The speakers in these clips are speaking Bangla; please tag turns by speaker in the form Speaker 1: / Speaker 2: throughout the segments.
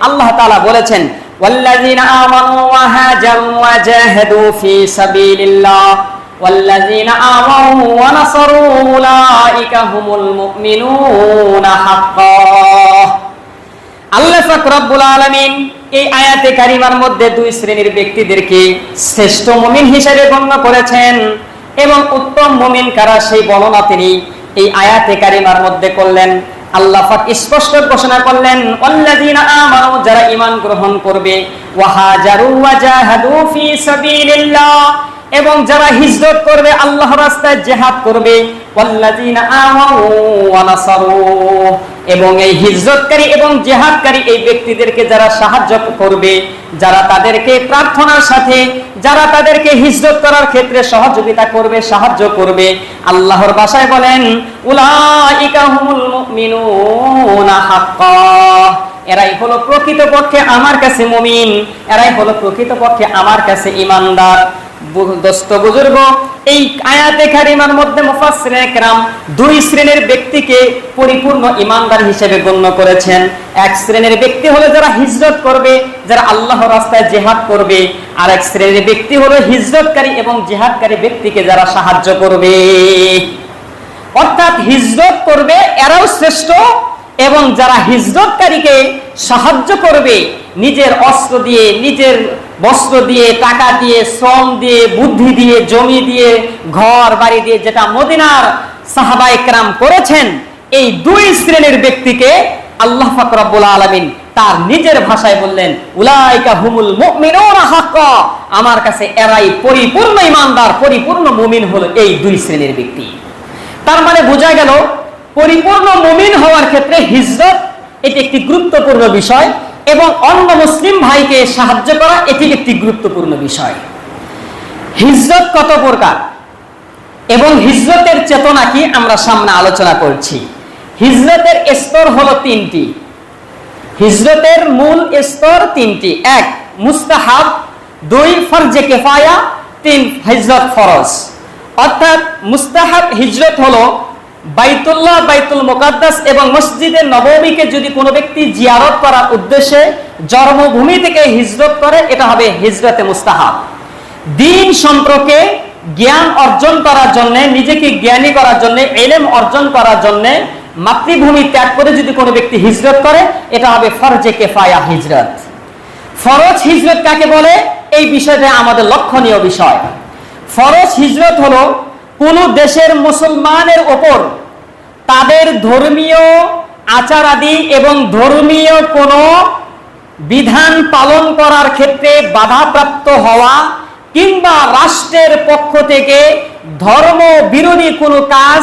Speaker 1: আল্লাহ তাআলা বলেছেন ওয়াল্লাযীনা আমানু ওয়া হাজারু ওয়া জাহাদু ফি সাবিলিল্লাহ ওয়াল্লাযীনা আমানু ওয়া নাসারু উলাইকা হুমুল মুমিনুনা হাক্কান। আল্লাহ পাক রব্বুল আলামিন এই আয়াতে কারিমার মধ্যে দুই শ্রেণীর ব্যক্তিদেরকে শ্রেষ্ঠ মুমিন হিসেবে গণ্য করেছেন এবং উত্তম মুমিন কারা সেই বর্ণনা তিনি এই আয়াতে কারিমার মধ্যে করলেন। আল্লাহ পাক স্পষ্ট ঘোষণা করলেন ওয়াল্লাযীনা আমানু, যারা ঈমান গ্রহণ করবে, ওয়া হাজারু ওয়া জাহাদু ফি সাবিলিল্লাহ, এবং যারা হিজরত করবে, আল্লাহর রাস্তায় জিহাদ করবে, ওয়াল্লাযীনা আমানু ওয়া নাসারু, এবং এই হিজরতকারী এবং জিহাদকারী এই ব্যক্তিদেরকে যারা সাহায্য করবে, যারা তাদেরকে প্রার্থনার সাথে, যারা তাদেরকে হিজরত করার ক্ষেত্রে সহযোগিতা করবে, সাহায্য করবে, আল্লাহর ভাষায় বলেন উলাইকা হুমুল মুমিনুনা হাক্কান, এরাই হলো প্রকৃতপক্ষে আমার কাছে মুমিন, এরাই হলো প্রকৃতপক্ষে আমার কাছে ঈমানদার। দোস্ত বুজুর্গ, এই আয়াতে কারিমার মধ্যে মুফাসসিরিনে কেরাম দুই শ্রেণীর ব্যক্তিকে পরিপূর্ণ ঈমানদার হিসেবে গণ্য করেছেন। এক শ্রেণীর ব্যক্তি হলো যারা হিজরত করবে, যারা আল্লাহর রাস্তায় জিহাদ করবে, আর এক শ্রেণীর ব্যক্তি হলো হিজরতকারী এবং জিহাদকারী ব্যক্তিকে যারা সাহায্য করবে। অর্থাৎ হিজরত করবে এরাও শ্রেষ্ঠ, এবং যারা হিজরতকারীকে সাহায্য করবে নিজের অস্ত্র দিয়ে, নিজের বস্ত্র দিয়ে, টাকা দিয়ে, শ্রম দিয়ে, বুদ্ধি দিয়ে, জমি দিয়ে, ঘর বাড়ি দিয়ে, যেটা মদিনার সাহাবায়ে কেরাম করেছেন, এই দুই শ্রেণীর ব্যক্তিকে আল্লাহ পাক রব্বুল আলামিন তার নিজের ভাষায় বললেন উলাইকা হুমুল মুমিনুনা হাক্কান, আমার কাছে এরাই পরিপূর্ণ ঈমানদার, পরিপূর্ণ মুমিন হলো এই দুই শ্রেণীর ব্যক্তি। তার মানে বোঝা গেল পরিপূর্ণ মুমিন হওয়ার ক্ষেত্রে হিজরত এটি একটি গুরুত্বপূর্ণ বিষয়, এবং অন্য মুসলিম ভাইকে সাহায্য করা এটি একটি গুরুত্বপূর্ণ বিষয়। হিজরত কত প্রকার এবং হিজরতের চেতনা কি আমরা সামনে আলোচনা করছি। হিজরতের স্তর হলো তিনটি। হিজরতের মূল স্তর তিনটি: এক মুস্তাহাব, দুই ফরজে কিফায়া, তিন হিজরত ফরজ। অর্থাৎ মুস্তাহাব হিজরত হলো বাইতুল্লাহ, বাইতুল মুকাদ্দাস এবং মসজিদে নববীকে যদি কোনো ব্যক্তি জিয়ারত করার উদ্দেশ্যে জন্মভূমি থেকে হিজরত করে, এটা হবে হিজরতে মুস্তাহাব। দ্বীন সম্পর্কে জ্ঞান অর্জন করার জন্য, নিজেকে জ্ঞানী করার জন্য, ইলম অর্জন করার জন্য মাতৃভূমি ত্যাগ করে যদি কোনো ব্যক্তি হিজরত করে, এটা হবে ফরজে কিফায়া হিজরত। ফরজ হিজরত কাকে বলে, এই বিষয়টা আমাদের লক্ষণীয় বিষয়। ফরজ হিজরত হলো কোন দেশের মুসলমানের ওপর তাদের ধর্মীয় আচার আদি এবং ধর্মীয় কোন বিধান পালন করার ক্ষেত্রে বাধাপ্রাপ্ত হওয়া, কিংবা রাষ্ট্রের পক্ষ থেকে ধর্ম বিরোধী কোনো কাজ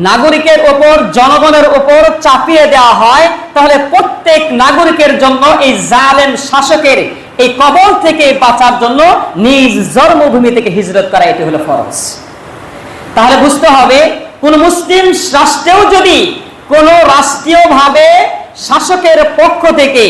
Speaker 1: নাগরিকের ওপর, জনগণের ওপর চাপিয়ে দেওয়া হয়, তাহলে প্রত্যেক নাগরিকের জন্য এই জালেম শাসকের এই কবল থেকে বাঁচার জন্য নিজ জন্মভূমি থেকে হিজরত করা, এটি হলো ফরজ। তাহলে বুঝতে হবে কোন মুসলিম রাষ্ট্রেও যদি কোন রাষ্ট্রীয়ভাবে শাসকের পক্ষ থেকে